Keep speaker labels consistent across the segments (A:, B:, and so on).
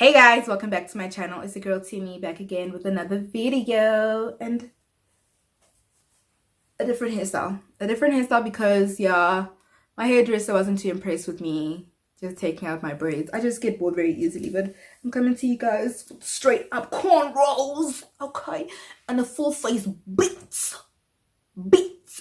A: Hey guys, welcome back to my channel. It's the girl Timmy back again with another video and a different hairstyle. A different hairstyle because yeah, my hairdresser wasn't too impressed with me just taking out my braids. I just get bored very easily, but I'm coming to you guys with straight up cornrows, okay? And a full face beats,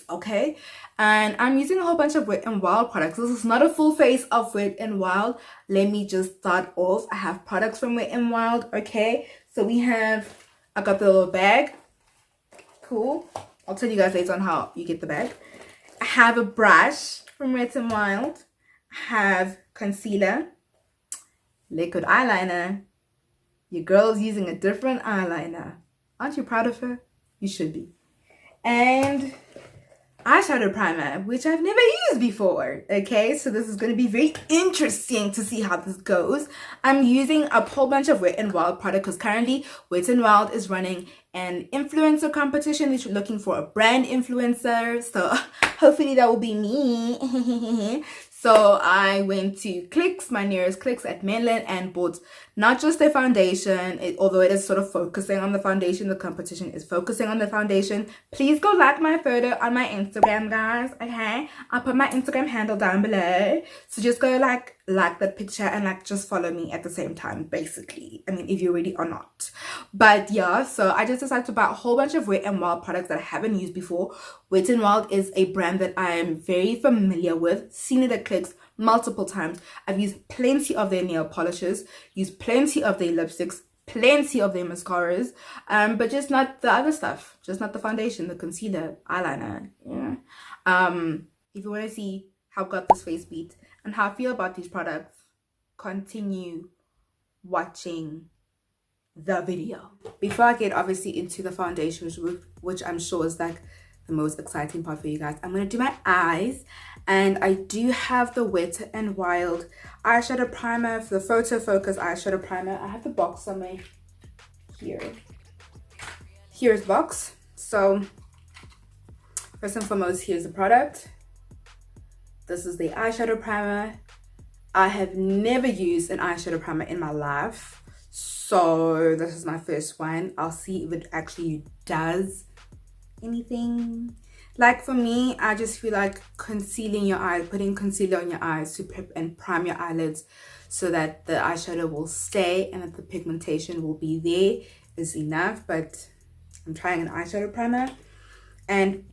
A: okay? And I'm using a whole bunch of Wet n Wild products. This is not a full face of Wet n Wild. Let me just start off. I have products from Wet n Wild, okay? So I got the little bag. Cool. I'll tell you guys later on how you get the bag. I have a brush from Wet n Wild. I have concealer, liquid eyeliner. Your girl's using a different eyeliner. Aren't you proud of her? You should be. And eyeshadow primer, which I've never used before. Okay, so this is going to be very interesting to see how this goes. I'm using a whole bunch of Wet n Wild product because currently Wet n Wild is running an influencer competition. They're looking for a brand influencer, so hopefully that will be me. So I went to Clicks, my nearest Clicks at Mainland, and bought not just their foundation, although it is sort of focusing on the foundation, the competition is focusing on the foundation. Please go like my photo on my Instagram, guys, okay? I'll put my Instagram handle down below. So just go like that picture and just follow me at the same time, basically. I mean, if you're ready or not. But yeah, so I just decided to buy a whole bunch of Wet n Wild products that I haven't used before. Wet n Wild is a brand that I am very familiar with, seen it at Clicks multiple times. I've used plenty of their nail polishes, used plenty of their lipsticks, plenty of their mascaras, but just not the other stuff, just not the foundation, the concealer, eyeliner. Yeah. If you want to see how I got this face beat and how I feel about these products, continue watching the video. Before I get obviously into the foundation, which I'm sure is like the most exciting part for you guys, I'm going to do my eyes. And I do have the Wet n Wild eyeshadow primer, for the PhotoFocus eyeshadow primer. I have the box somewhere here. Here's the box. So first and foremost, here's the product. This is the eyeshadow primer. I have never used an eyeshadow primer in my life, so this is my first one. I'll see if it actually does anything. Like for me, I just feel like concealing your eyes, putting concealer on your eyes to prep and prime your eyelids so that the eyeshadow will stay and that the pigmentation will be there is enough. But I'm trying an eyeshadow primer, and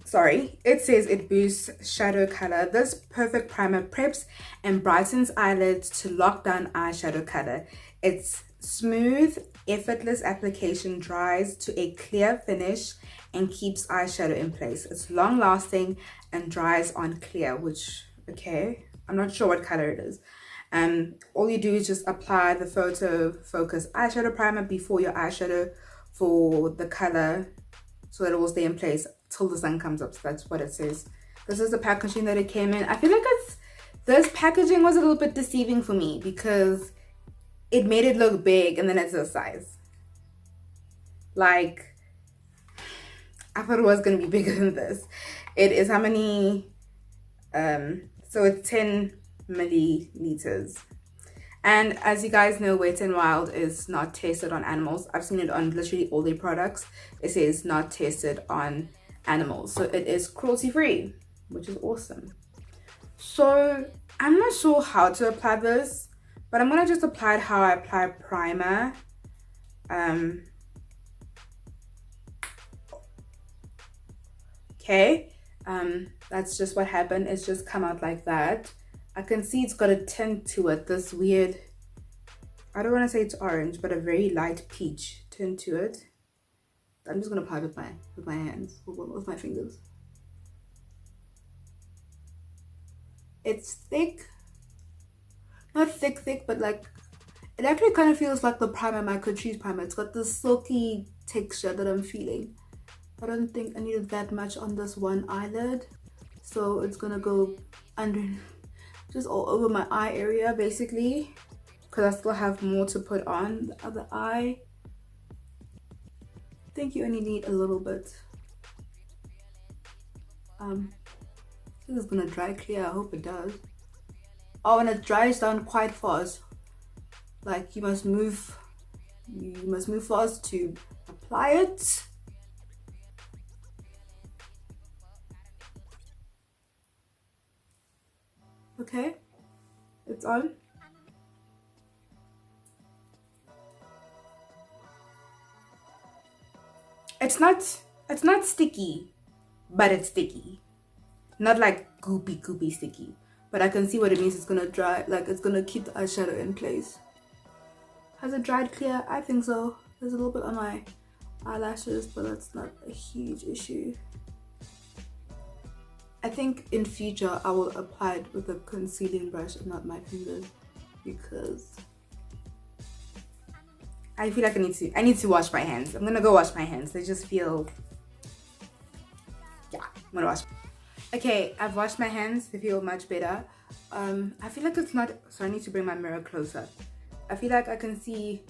A: sorry, it says it boosts shadow color. This perfect primer preps and brightens eyelids to lock down eyeshadow color. It's smooth, effortless application, dries to a clear finish and keeps eyeshadow in place. It's long lasting and dries on clear, which, okay, I'm not sure what color it is. All you do is just apply the PhotoFocus eyeshadow primer before your eyeshadow for the color so that it will stay in place till the sun comes up. So that's what it says. This is the packaging that it came in. I feel like this packaging was a little bit deceiving for me because it made it look big and then it's a size. Like, I thought it was going to be bigger than this. It is how many? So it's 10 milliliters. And as you guys know, Wet n Wild is not tested on animals. I've seen it on literally all their products. It says not tested on animals. So it is cruelty free, which is awesome. So I'm not sure how to apply this, but I'm going to just apply it how I apply primer. Okay, that's just what happened. It's just come out like that. I can see it's got a tint to it, this weird, I don't want to say it's orange, but a very light peach tint to it. I'm just gonna apply with my hands, with my fingers. It's thick, not thick, but like it actually kind of feels like the primer, my Catrice primer. It's got this silky texture that I'm feeling. I don't think I needed that much on this one eyelid, so it's gonna go under, just all over my eye area basically, because I still have more to put on the other eye. I think you only need a little bit. This is gonna dry clear. I hope it does. Oh, and it dries down quite fast. Like you must move fast to apply it. Okay, it's on. It's not sticky, but it's sticky. Not like goopy sticky. But I can see what it means. It's gonna dry, like it's gonna keep the eyeshadow in place. Has it dried clear? I think so. There's a little bit on my eyelashes, but that's not a huge issue. I think in future I will apply it with a concealing brush and not my fingers, because I feel like I need to wash my hands. I'm gonna go wash my hands. They just feel, yeah, I'm gonna wash. Okay, I've washed my hands. They feel much better. I feel like it's not, so I need to bring my mirror closer. I feel like I can see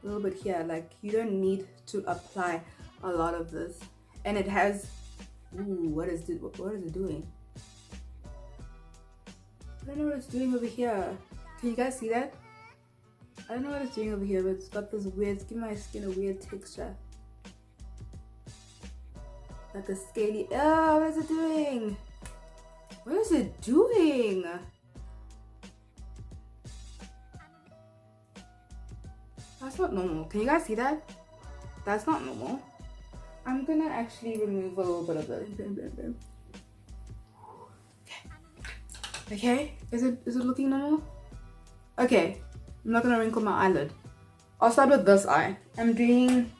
A: a little bit here. Like you don't need to apply a lot of this, and it has, ooh, what is it doing? I don't know what it's doing over here. Can you guys see that? I don't know what it's doing over here, but it's got this weird, it's giving my skin a weird texture. Like a scaly, oh, what is it doing? What is it doing? That's not normal. Can you guys see that? That's not normal. I'm gonna actually remove a little bit of the. Okay. Is it looking normal? Okay. I'm not gonna wrinkle my eyelid. I'll start with this eye. I'm doing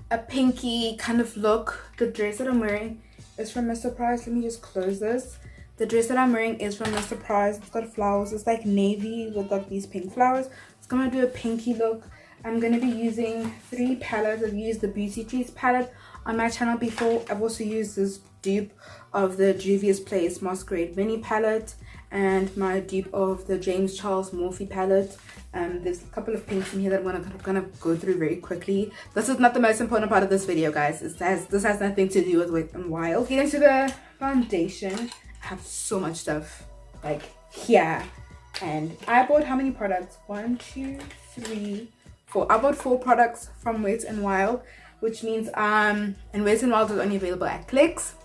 A: a pinky kind of look. The dress that I'm wearing is from Mr. Price. Let me just close this. The dress that I'm wearing is from Mr. Price. It's got flowers. It's like navy with like these pink flowers. It's gonna do a pinky look. I'm gonna be using 3 palettes. I've used the Beauty Trees palette on my channel before. I've also used this dupe of the Juvia's Place Masquerade Mini palette and my dupe of the James Charles Morphe palette. There's a couple of pinks in here that I'm gonna go through very quickly. This is not the most important part of this video, guys. This has nothing to do with Wet n Wild. Get into the foundation. I have so much stuff like here, and I bought how many products? 1, 2, 3, 4. I bought 4 products from Wet n Wild, which means and Wet n Wild is only available at Clicks.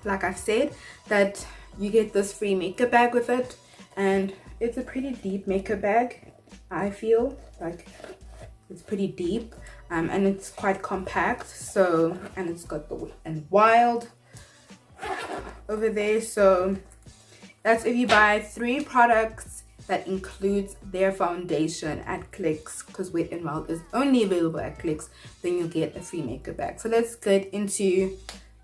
A: Like I've said, that you get this free makeup bag with it, and it's a pretty deep makeup bag. I feel like it's pretty deep, and it's quite compact. So, and it's got the Wet n Wild over there. So that's if you buy 3 products that includes their foundation at Clicks, because Wet n Wild is only available at Clicks, then you'll get a free makeup bag. So let's get into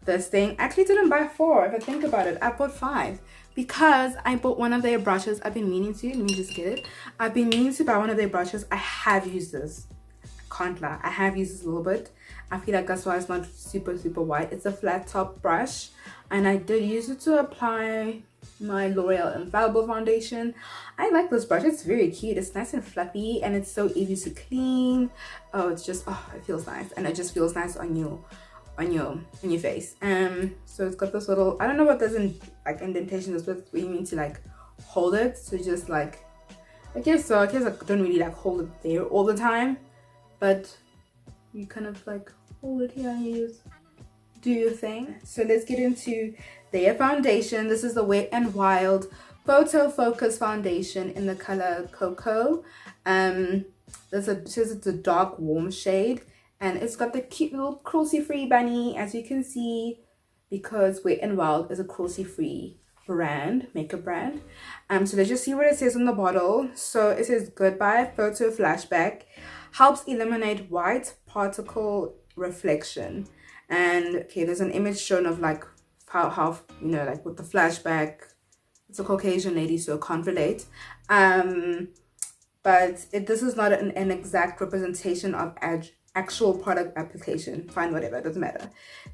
A: this thing. I actually didn't buy 4. If I think about it, I bought 5 because I bought one of their brushes. I've been meaning to. Let me just get it. I've been meaning to buy one of their brushes. I have used this. I can't lie. I have used this a little bit. I feel like that's why it's not super white. It's a flat top brush, and I did use it to apply my L'Oreal Infallible foundation. I like this brush. It's very cute. It's nice and fluffy, and it's so easy to clean. Oh, it's just, oh, it feels nice, and it just feels nice on your face. So it's got this little, I don't know what this like indentation is, but we mean to like hold it. So just like, I guess I don't really like hold it there all the time, but you kind of like hold it here and you just do your thing. So let's get into their foundation. This is the Wet n Wild PhotoFocus Foundation in the color Cocoa. It says it's a dark warm shade, and it's got the cute little cruelty-free bunny, as you can see, because Wet n Wild is a cruelty-free brand, makeup brand. So let's just see what it says on the bottle. So it says Goodbye Photo Flashback, helps eliminate white particle reflection. And okay, there's an image shown of like how you know, like with the flashback. It's a Caucasian lady, so can't relate. But this is not an exact representation of actual product application. Fine, whatever, it doesn't matter.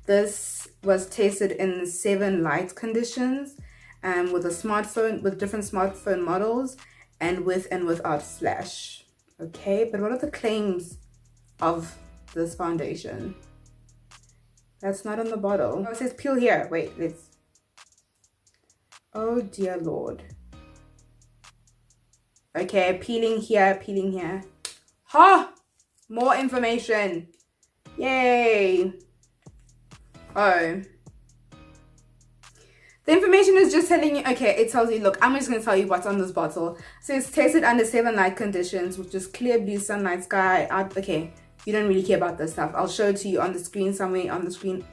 A: This was tested in 7 light conditions, with a smartphone, with different smartphone models, and with and without flash. Okay, but what are the claims of this foundation? That's not on the bottle. Oh, it says peel here. Wait, oh dear Lord. Okay, Okay, peeling here, peeling here. Ha! More information. Yay. Oh. The information is just telling you, okay, it tells you, look, I'm just going to tell you what's on this bottle. So it's tested under 7 light conditions, which is clear blue sunlight sky. Okay, you don't really care about this stuff. I'll show it to you on the screen, somewhere on the screen.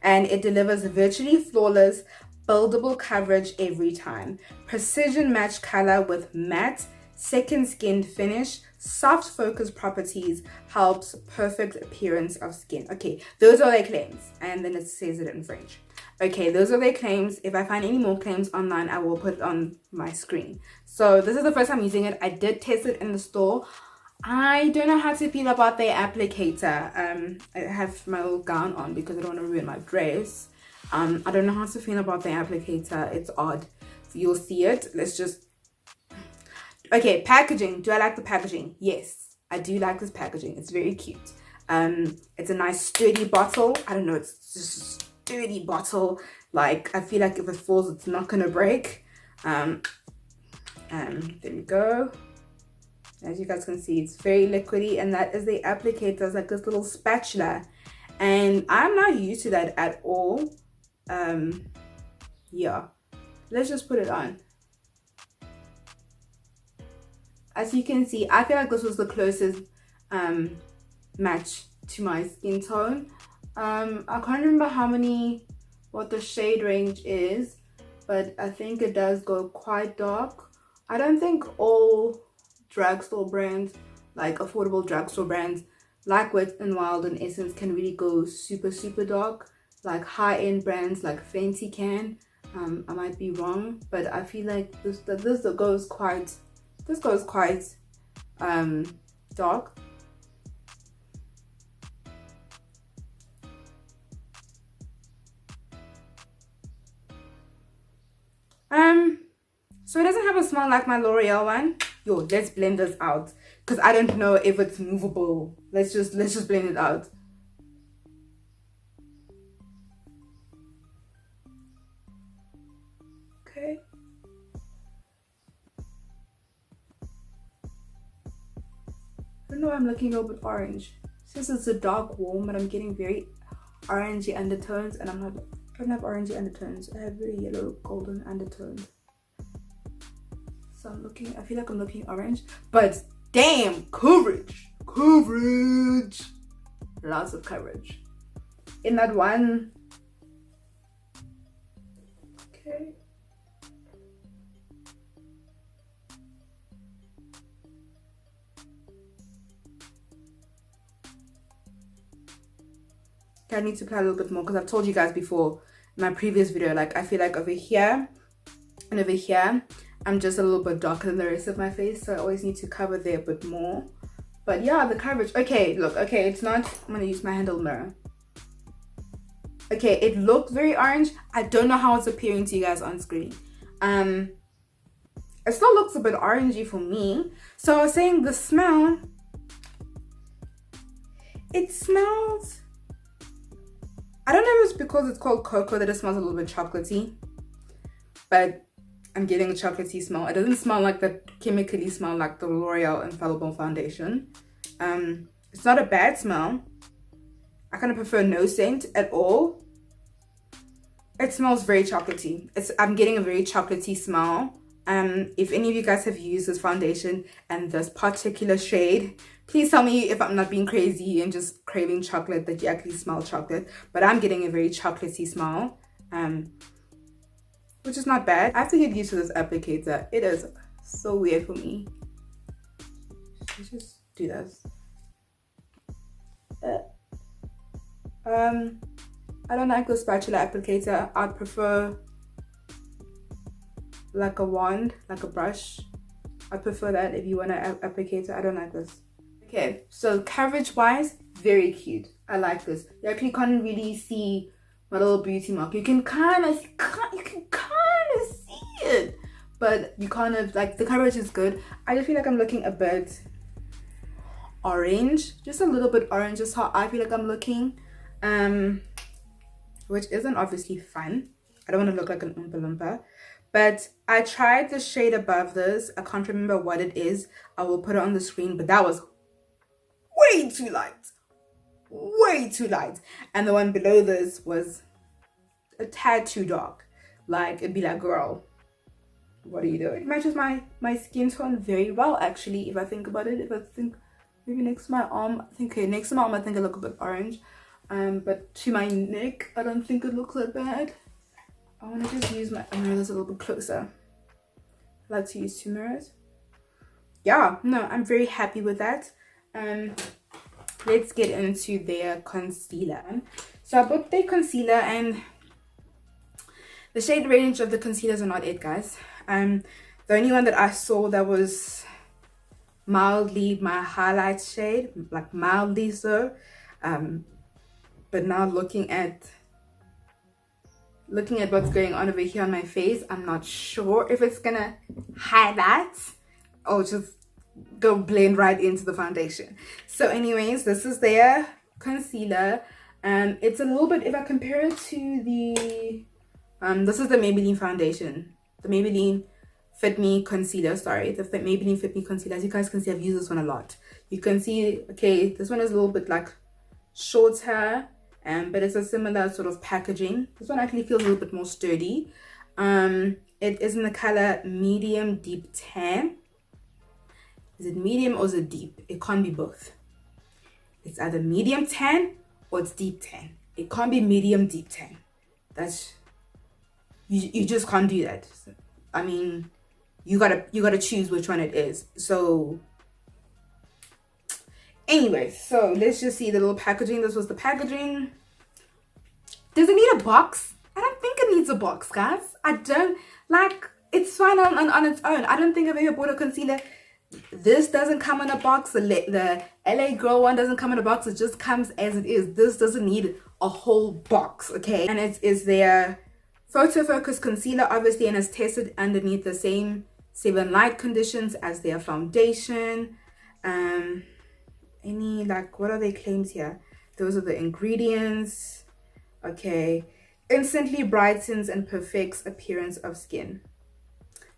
A: And it delivers virtually flawless, buildable coverage every time. Precision match color with matte, second skin finish, soft focus properties, helps perfect appearance of skin. Okay, those are their claims. And then it says it in French. Okay, those are their claims. If I find any more claims online, I will put it on my screen. So this is the first time using it. I did test it in the store. I don't know how to feel about their applicator. I have my little gown on because I don't want to ruin my dress. I don't know how to feel about their applicator. It's odd. You'll see it. Let's just... Okay, packaging. Do I like the packaging? Yes, I do like this packaging. It's very cute. It's a nice sturdy bottle. I don't know, it's just a sturdy bottle. Like, I feel like if it falls, it's not gonna break. There we go. As you guys can see, it's very liquidy, and that is the applicator. It's like this little spatula, and I'm not used to that at all. Yeah, let's just put it on. As you can see, I feel like this was the closest match to my skin tone. I can't remember what the shade range is, but I think it does go quite dark. I don't think all drugstore brands, like affordable drugstore brands like Wet n Wild and Essence, can really go super dark. Like high-end brands like Fenty can. I might be wrong, but I feel like this goes quite dark. So it doesn't have a smell like my L'Oreal one. Yo, let's blend this out because I don't know if it's movable. Let's just blend it out. Okay. I don't know why I'm looking a little bit orange. Since it's a dark warm, but I'm getting very orangey undertones, and I don't have orangey undertones. I have very yellow golden undertones. So I feel like I'm looking orange, but damn, coverage, lots of coverage in that one. Okay. I need to apply a little bit more because I've told you guys before in my previous video, like I feel like over here and over here I'm just a little bit darker than the rest of my face, so I always need to cover there a bit more. But yeah, the coverage, okay, look, okay, it's not, I'm gonna use my handle mirror. Okay, it looks very orange. I don't know how it's appearing to you guys on screen. It still looks a bit orangey for me. So I was saying the smell, it smells, I don't know if it's because it's called cocoa that it smells a little bit chocolatey, but I'm getting a chocolatey smell. It doesn't smell like the chemically smell like the L'Oreal Infallible Foundation. It's not a bad smell. I kind of prefer no scent at all. It smells very chocolatey. I'm getting a very chocolatey smell. If any of you guys have used this foundation and this particular shade, please tell me if I'm not being crazy and just craving chocolate, that you actually smell chocolate. But I'm getting a very chocolatey smell, which is not bad. I have to get used to this applicator. It is so weird for me. Let's just do this. I don't like the spatula applicator. I'd prefer like a wand, like a brush. I prefer that if you want an applicator. I don't like this. Okay, so coverage wise, very cute. I like this. You actually can't really see my little beauty mark. You can kind of see it, but you kind of like, the coverage is good. I just feel like I'm looking a bit orange, just a little bit orange is how I feel like I'm looking, which isn't obviously fun. I don't want to look like an Oompa Loompa, But I tried the shade above this. I can't remember what it is. I will put it on the screen, but that was way too light. Way too light. And the one below this was a tad too dark. Like, it'd be like, girl, what are you doing? It matches my skin tone very well, actually, if I think about it. If I think maybe next to my arm, I think, okay, next to my arm I think I look a bit orange, but to my neck I don't think it looks that bad. I want to just use my mirrors a little bit closer. I like to use two mirrors. Yeah, no, I'm very happy with that. Let's get into their concealer. So I bought their concealer, and the shade range of the concealers are not it, guys. The only one that I saw that was mildly my highlight shade, like mildly so, but now looking at what's going on over here on my face, I'm not sure if it's gonna highlight or just go blend right into the foundation. So anyways, this is their concealer. It's a little bit, if I compare it to the this is the Maybelline foundation, the Maybelline Fit Me concealer. Sorry, the Maybelline Fit Me concealer. As you guys can see, I've used this one a lot. You can see, okay, this one is a little bit like shorter, but it's a similar sort of packaging. This one actually feels a little bit more sturdy. It is in the color medium deep tan. Is it medium or is it deep? It can't be both. It's either medium tan or it's deep tan. It can't be medium deep tan. That's you just can't do that. I mean, you gotta choose which one it is. So anyway, so let's just see the little packaging. This was the packaging. Does it need a box? I don't think it needs a box, guys. I don't, like, it's fine on its own. I don't think I've ever bought a concealer. This doesn't come in a box. The LA Girl one doesn't come in a box. It just comes as it is. This doesn't need a whole box, okay? And it is their PhotoFocus concealer, obviously, and is tested underneath the same 7 light conditions as their foundation. Any, like, what are their claims here? Those are the ingredients. Okay. Instantly brightens and perfects appearance of skin.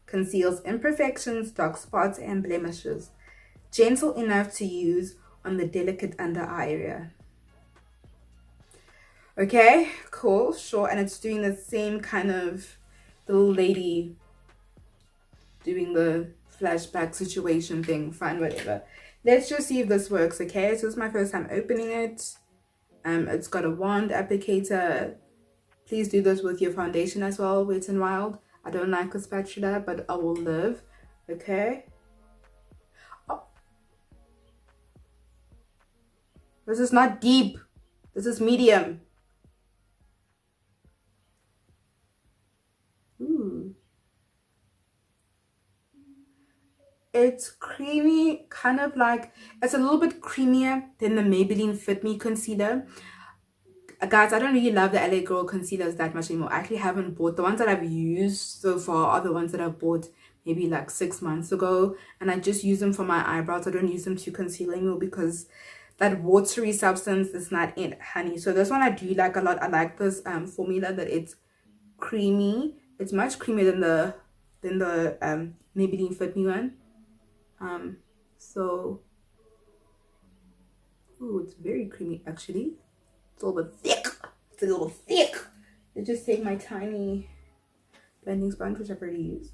A: Conceals imperfections, dark spots, and blemishes. Gentle enough to use on the delicate under eye area. Okay, cool, sure. And it's doing the same kind of little lady doing the flashback situation thing. Fine, whatever. Let's just see if this works, okay? So this is my first time opening it. It's got a wand applicator. Please do this with your foundation as well, Wet n Wild. I don't like a spatula, but I will live, okay? Oh. This is not deep. This is medium. Ooh. It's creamy, kind of like, it's a little bit creamier than the Maybelline Fit Me concealer. Guys, I don't really love the LA Girl concealers that much anymore. I actually haven't bought. The ones that I've used so far are the ones that I've bought maybe like 6 months ago, and I just use them for my eyebrows. I don't use them to conceal anymore because that watery substance is not in honey. So this one I do like a lot. I like this formula that it's creamy. It's much creamier than the Maybelline Fit Me one. So ooh, it's very creamy actually. It's a little bit thick. It's a little thick. Let's just take my tiny blending sponge, which I've already used.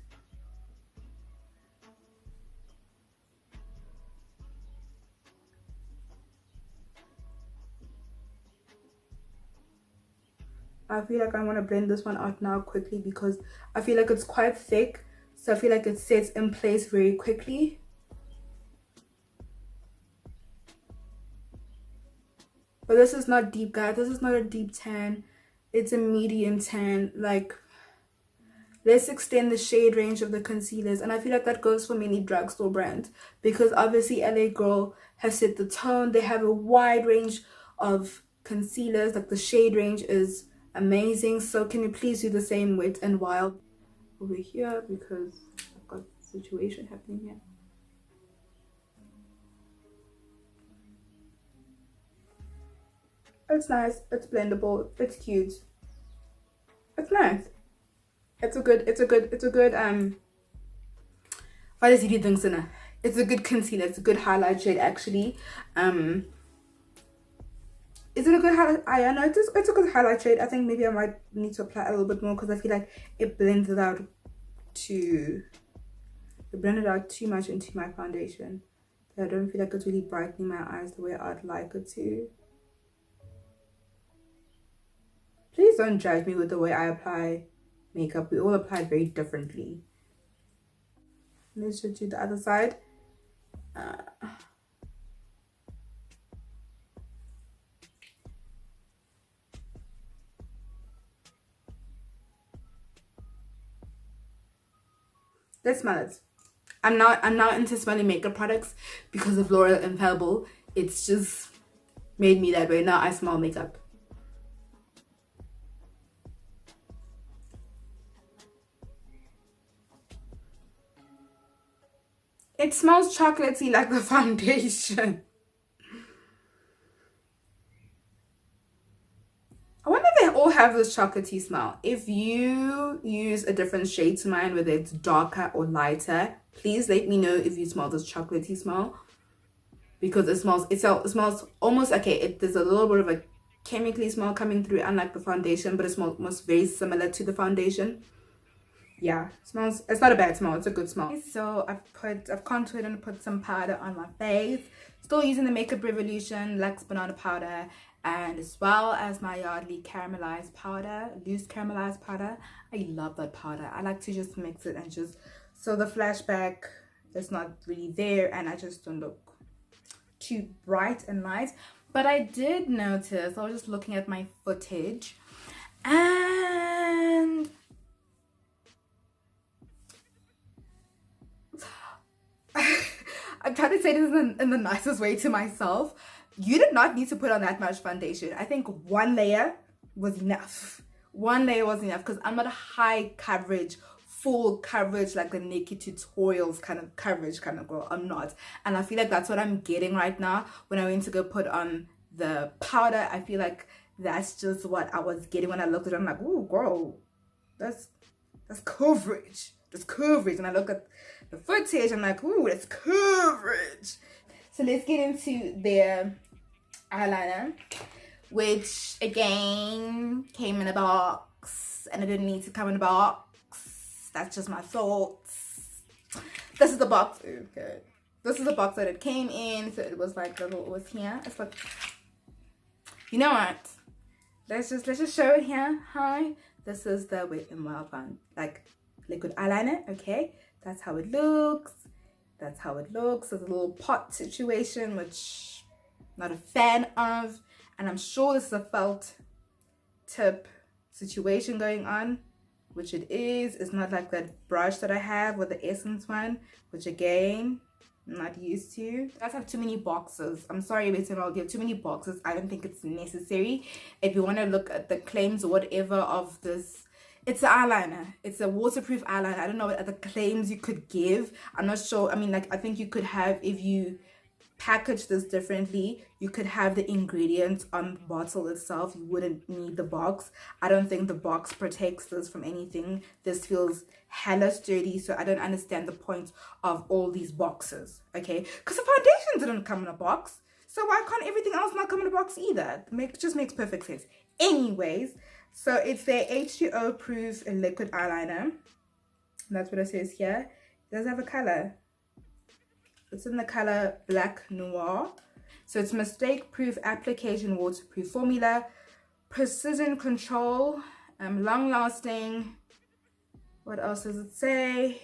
A: I feel like I want to blend this one out now quickly because I feel like it's quite thick. So I feel like it sets in place very quickly. But this is not deep, guys. This is not a deep tan. It's a medium tan. Like, let's extend the shade range of the concealers. And I feel like that goes for many drugstore brands. Because obviously LA Girl has set the tone. They have a wide range of concealers. Like, the shade range is amazing. So can you please do the same Wet n Wild over here? Because I've got a situation happening here. It's nice, it's blendable, it's cute, it's nice. It's a good what does he think, Sinner? It's a good concealer, it's a good highlight shade actually. Is it a good highlight? I know it's a good highlight shade. I think maybe I might need to apply a little bit more because I feel like it blends it out too. It blended out too much into my foundation. I don't feel like it's really brightening my eyes the way I'd like it to. Please don't judge me with the way I apply makeup. We all apply very differently. Let's just do the other side. Let's smell it. I'm not into smelling makeup products because of L'Oreal Infallible. It's just made me that way. Now I smell makeup. It smells chocolatey like the foundation. I wonder if they all have this chocolatey smell. If you use a different shade to mine, whether it's darker or lighter, please let me know if you smell this chocolatey smell. Because it smells almost, okay, there's a little bit of a chemically smell coming through, unlike the foundation, but it smells very similar to the foundation. Yeah, it's not a bad smell, it's a good smell. So I've contoured and put some powder on my face. Still using the Makeup Revolution Luxe Banana Powder, and as well as my Yardley caramelized powder, loose caramelized powder. I love that powder. I like to just mix it and just, so the flashback is not really there and I just don't look too bright and light. But I did notice, I was just looking at my footage and I'm trying to say this in the nicest way to myself. You did not need to put on that much foundation. I think one layer was enough. One layer was enough because I'm not a high coverage, full coverage, like the naked tutorials kind of coverage kind of girl. I'm not. And I feel like that's what I'm getting right now. When I went to go put on the powder, I feel like that's just what I was getting when I looked at it. I'm like, ooh, girl, that's coverage. That's coverage. And I look at the footage, I'm like, ooh, that's coverage. So let's get into their eyeliner, which again came in a box and it didn't need to come in a box. That's just my thoughts. This is the box. Okay. This is the box that it came in. So it was like it was here. It's like, you know what? Let's just show it here. Hi. This is the Wet n Wild one, like liquid eyeliner. Okay, that's how it looks. That's how it looks. There's a little pot situation, which I'm not a fan of. And I'm sure this is a felt tip situation going on, which it is. It's not like that brush that I have with the Essence one, which again, I'm not used to. You guys have too many boxes. I'm sorry, Boitumelo, you have too many boxes. I don't think it's necessary. If you want to look at the claims or whatever of this, it's an eyeliner. It's a waterproof eyeliner. I don't know what other claims you could give. I'm not sure. I mean, like, I think you could have, if you package this differently, you could have the ingredients on the bottle itself. You wouldn't need the box. I don't think the box protects this from anything. This feels hella sturdy, so I don't understand the point of all these boxes, okay? Because the foundation didn't come in a box, so why can't everything else not come in a box either? It just makes perfect sense. Anyways, so it's their H2O proof liquid eyeliner. That's what it says here. It does have a color. It's in the color Black Noir. So it's mistake proof application waterproof formula, precision control, long lasting. What else does it say?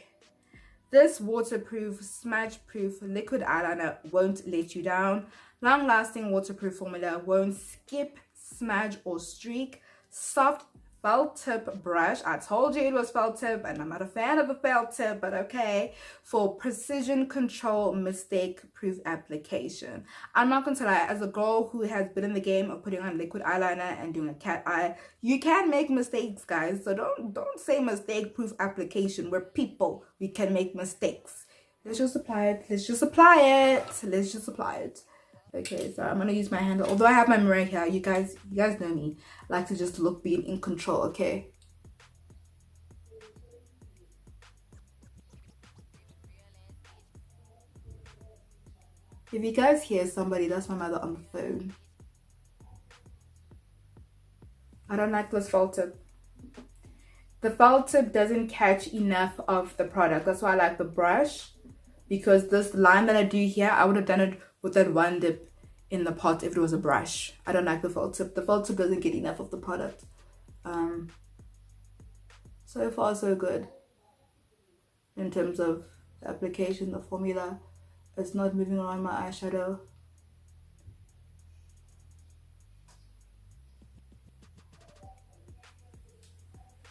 A: This waterproof, smudge proof liquid eyeliner won't let you down. Long lasting waterproof formula won't skip, smudge or streak. Soft felt tip brush. I told you it was felt tip and I'm not a fan of the felt tip, but okay. For precision control, mistake proof application. I'm not gonna lie, as a girl who has been in the game of putting on liquid eyeliner and doing a cat eye, you can make mistakes, guys. So don't say mistake proof application. We're people, we can make mistakes. Let's just apply it. Let's just apply it. Let's just apply it. Okay, so I'm gonna use my hand. Although I have my mirror here, you guys know me. I like to just be in control, okay? If you guys hear somebody, that's my mother on the phone. I don't like this felt tip. The felt tip doesn't catch enough of the product. That's why I like the brush, because this line that I do here, I would have done it with that one dip in the pot if it was a brush. I don't like the felt tip. The felt tip doesn't get enough of the product. So far so good in terms of the application. The formula is not moving around my eyeshadow.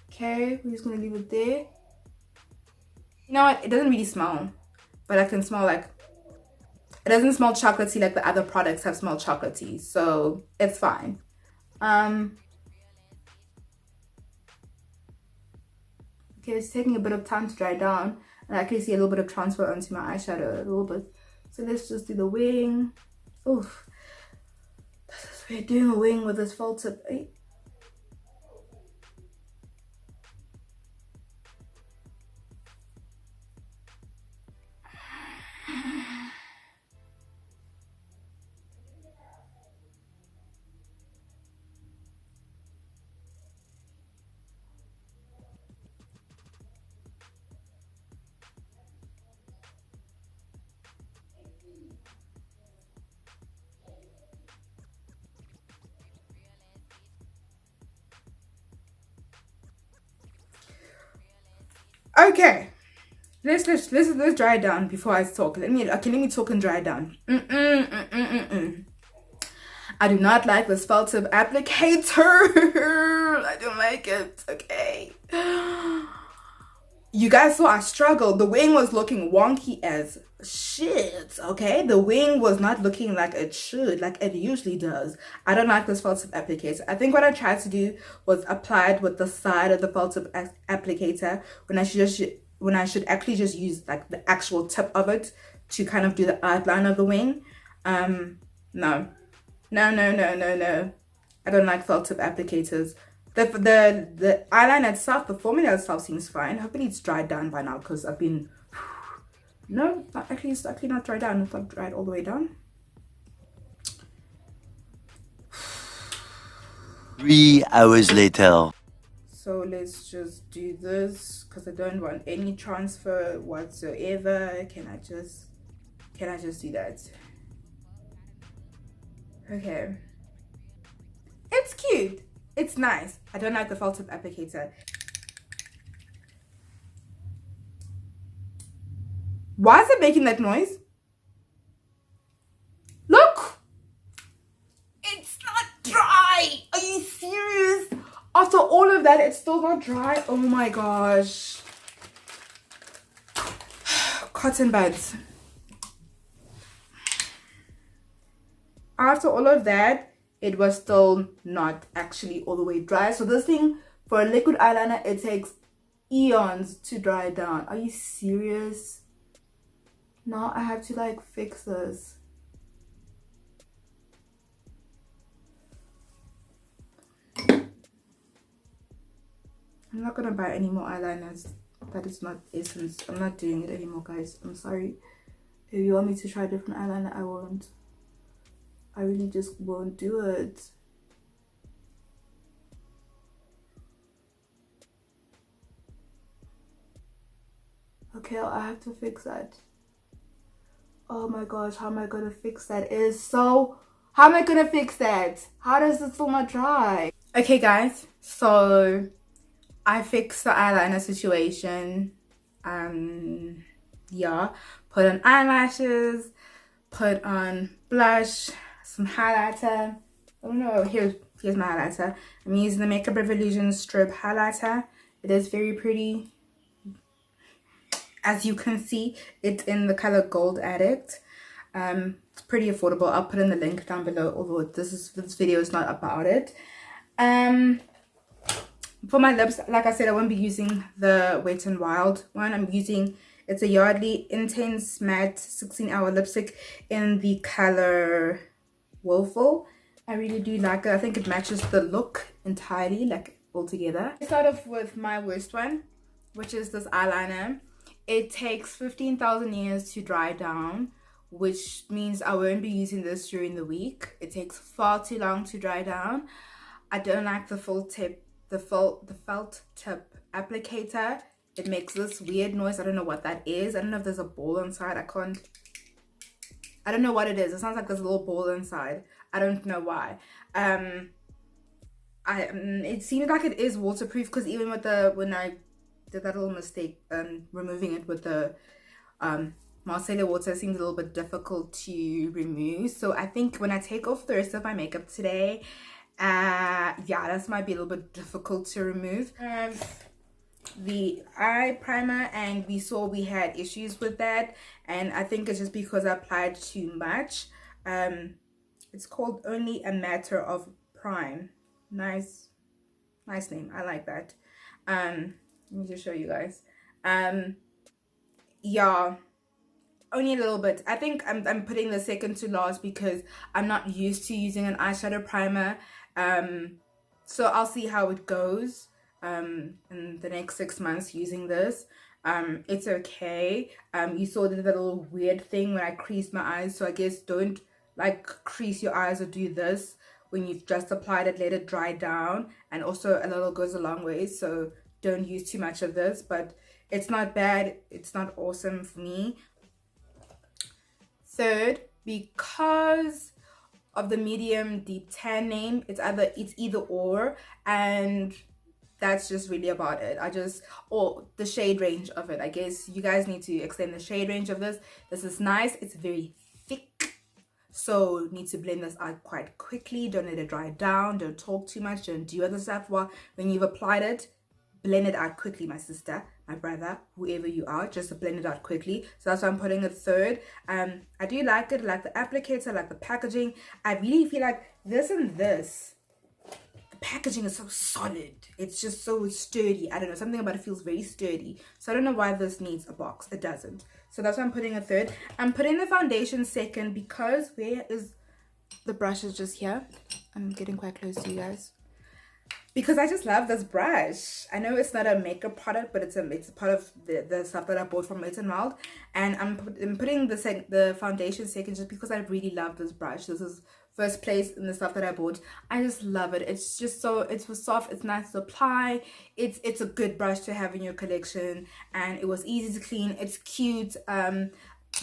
A: Okay, we're just gonna leave it there. You know what, it doesn't really smell, but I can smell like, it doesn't smell chocolatey like the other products have smelled chocolatey, so it's fine. Okay, it's taking a bit of time to dry down, and I can see a little bit of transfer onto my eyeshadow, a little bit. So let's just do the wing. Oof, we're doing a wing with this felt tip. Okay, let's dry it down before I talk. Let me talk and dry it down. I do not like this felt tip applicator. I don't like it. Okay. You guys saw I struggled. The wing was looking wonky as shit. Okay, the wing was not looking like it should, like it usually does. I don't like this felt tip applicator. I think what I tried to do was apply it with the side of the felt tip applicator when I should actually just use like the actual tip of it to kind of do the outline of the wing. No. I don't like felt tip applicators. The eyeliner itself, the formula itself seems fine. Hopefully it's dried down by now, because I've been, no, it's actually not dried down. It's not dried all the way down.
B: 3 hours later.
A: So let's just do this, because I don't want any transfer whatsoever. Can I just do that? Okay. It's cute. It's nice. I don't like the felt tip applicator. Why is it making that noise? Look! It's not dry! Are you serious? After all of that, it's still not dry? Oh my gosh. Cotton buds. After all of that, it was still not actually all the way dry. So this thing, for a liquid eyeliner, it takes eons to dry down. Are you serious? Now I have to like fix this. I'm not gonna buy any more eyeliners. That is not Essence. I'm not doing it anymore, guys. I'm sorry. If you want me to try a different eyeliner, I won't. I really just won't do it. Okay, I have to fix that. Oh my gosh, how am I gonna fix that? How am I gonna fix that? How does it still not dry? Okay guys, so I fixed the eyeliner situation. Yeah, put on eyelashes, put on blush, some highlighter. I don't know, here's my highlighter. I'm using the Makeup Revolution strobe highlighter. It is very pretty. As you can see, it's in the color Gold Addict. It's pretty affordable. I'll put in the link down below, although this video is not about it. For my lips, like I said, I won't be using the Wet n Wild one. It's a Yardley Intense Matte 16-Hour Lipstick in the color Willful. I really do like it. I think it matches the look entirely, like all together. I start off with my worst one, which is this eyeliner. It takes 15,000 years to dry down, which means I won't be using this during the week. It takes far too long to dry down. I don't like the felt tip applicator. It makes this weird noise. I don't know what that is. I don't know if there's a ball inside. I don't know what it is. It sounds like there's a little ball inside. I don't know why. It seems like it is waterproof, because even with when I did that little mistake removing it with the micellar water, seems a little bit difficult to remove. So I think when I take off the rest of my makeup today, yeah, this might be a little bit difficult to remove. The eye primer, and we saw we had issues with that, and I think it's just because I applied too much. It's called Only a Matter of Prime. Nice name. I like that. Let me just show you guys. Yeah, only a little bit. I think I'm putting the second to last because I'm not used to using an eyeshadow primer. So I'll see how it goes in the next 6 months using this. It's okay. You saw the little weird thing when I creased my eyes, so I guess don't like crease your eyes or do this when you've just applied it. Let it dry down, and also a little goes a long way, so don't use too much of this. But it's not bad, it's not awesome for me. Third, because of the medium deep tan name, it's either or, and that's just really about it. Or the shade range of it. I guess you guys need to extend the shade range of this. This is nice. It's very thick, so need to blend this out quite quickly. Don't let it dry down. Don't talk too much. Don't do other stuff when you've applied it. Blend it out quickly, my sister, my brother, whoever you are. Just to blend it out quickly. So that's why I'm putting it third. I do like it. I like the applicator, I like the packaging. I really feel like this and this, the packaging is so solid. It's just so sturdy. I don't know, something about it feels very sturdy. So I don't know why this needs a box. It doesn't. So that's why I'm putting it third. I'm putting the foundation second because where is the brush? Is just here. I'm getting quite close to you guys. Because I just love this brush. I know it's not a makeup product, but it's a part of the stuff that I bought from Boitumelo. And I'm putting the foundation second just because I really love this brush. This is first place in the stuff that I bought. I just love it. It's just it's soft, it's nice to apply. It's a good brush to have in your collection, and it was easy to clean. It's cute.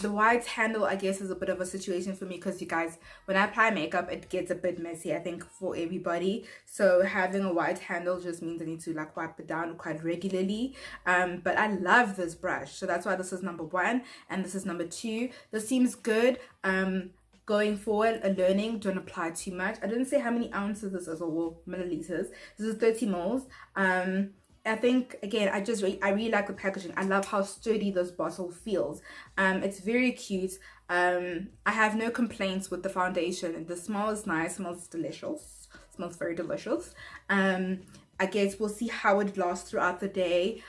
A: The white handle, I guess, is a bit of a situation for me because, you guys, when I apply makeup, it gets a bit messy, I think, for everybody. So having a white handle just means I need to like wipe it down quite regularly. But I love this brush, so that's why this is number 1 and this is number 2. This seems good. Going forward, learning, don't apply too much. I didn't say how many ounces this is, or milliliters. This is 30 mils. I think, again, I really like the packaging. I love how sturdy this bottle feels. It's very cute. I have no complaints with the foundation. The smell is nice, smells delicious. Smells very delicious. I guess we'll see how it lasts throughout the day.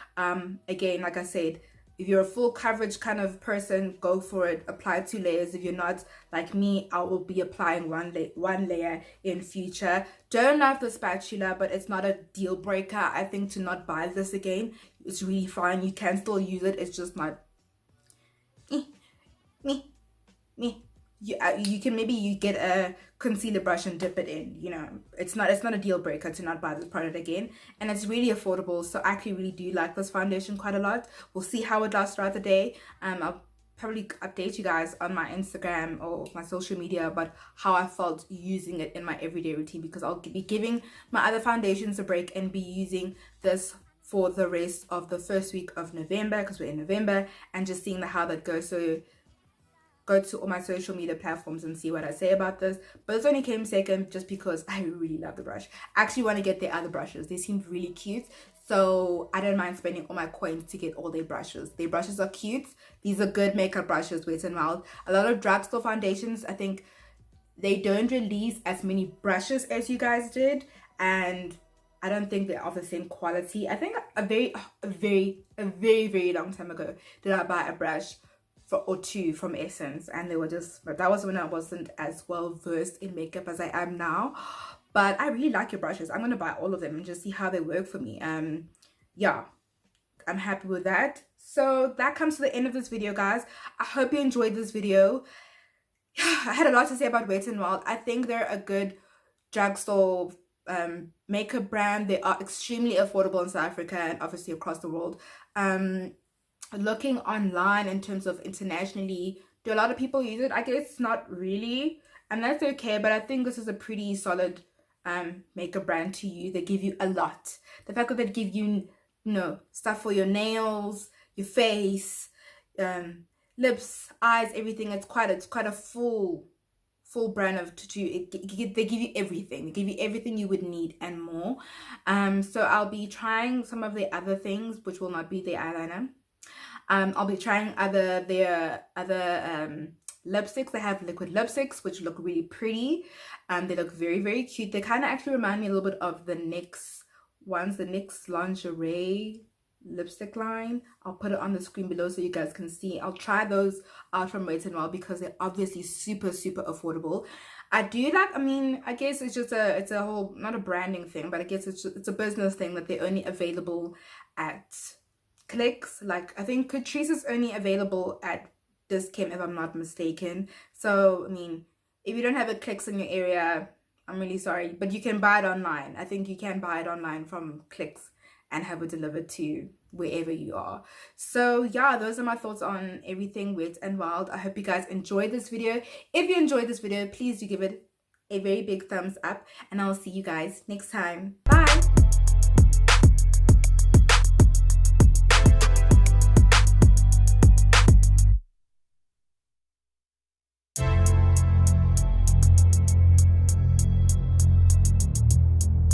A: Again, like I said, if you're a full coverage kind of person, go for it. Apply 2 layers. If you're not like me, I will be applying one layer in future. Don't love the spatula, but it's not a deal breaker. I think to not buy this again, it's really fine. You can still use it. It's just not you can maybe get a concealer brush and dip it in, you know. It's not a deal breaker to not buy this product again, and it's really affordable. So I actually really do like this foundation quite a lot. We'll see how it lasts throughout the day. I'll probably update you guys on my Instagram or my social media about how I felt using it in my everyday routine, because I'll be giving my other foundations a break and be using this for the rest of the first week of November, because we're in November, and just seeing how that goes. So go to all my social media platforms and see what I say about this. But this only came second just because I really love the brush. I actually want to get their other brushes. They seemed really cute. So I don't mind spending all my coins to get all their brushes. Their brushes are cute. These are good makeup brushes, Wet n Wild. A lot of drugstore foundations, I think they don't release as many brushes as you guys did. And I don't think they're of the same quality. I think a very long time ago did I buy a brush or 2 from Essence, and they were just, but that was when I wasn't as well versed in makeup as I am now. But I really like your brushes. I'm gonna buy all of them and just see how they work for me. Yeah, I'm happy with that. So that comes to the end of this video, guys. I hope you enjoyed this video. I had a lot to say about Wet n Wild. I think they're a good drugstore makeup brand. They are extremely affordable in South Africa and obviously across the world. Um, Looking online in terms of internationally, do a lot of people use it? I guess not really, and that's okay. But I think this is a pretty solid makeup brand to use. They give you a lot. The fact that they give you, stuff for your nails, your face, um, lips, eyes, everything. It's quite a full brand of to they give you everything. They give you everything you would need and more. So I'll be trying some of the other things, which will not be the eyeliner. I'll be trying their other lipsticks. They have liquid lipsticks, which look really pretty. They look very, very cute. They kind of actually remind me a little bit of the NYX ones, the NYX lingerie lipstick line. I'll put it on the screen below so you guys can see. I'll try those out from Wait n Wild because they're obviously super, super affordable. I do like, I mean, I guess it's a whole, not a branding thing, but I guess it's a business thing that they're only available at Clicks. Like I think Catrice is only available at Discount if I'm not mistaken. So I mean, if you don't have a Clicks in your area, I'm really sorry, but you can buy it online. I think you can buy it online from Clicks and have it delivered to wherever you are. So yeah, those are my thoughts on everything Wet n Wild. I hope you guys enjoyed this video. If you enjoyed this video, please do give it a very big thumbs up, and I'll see you guys next time.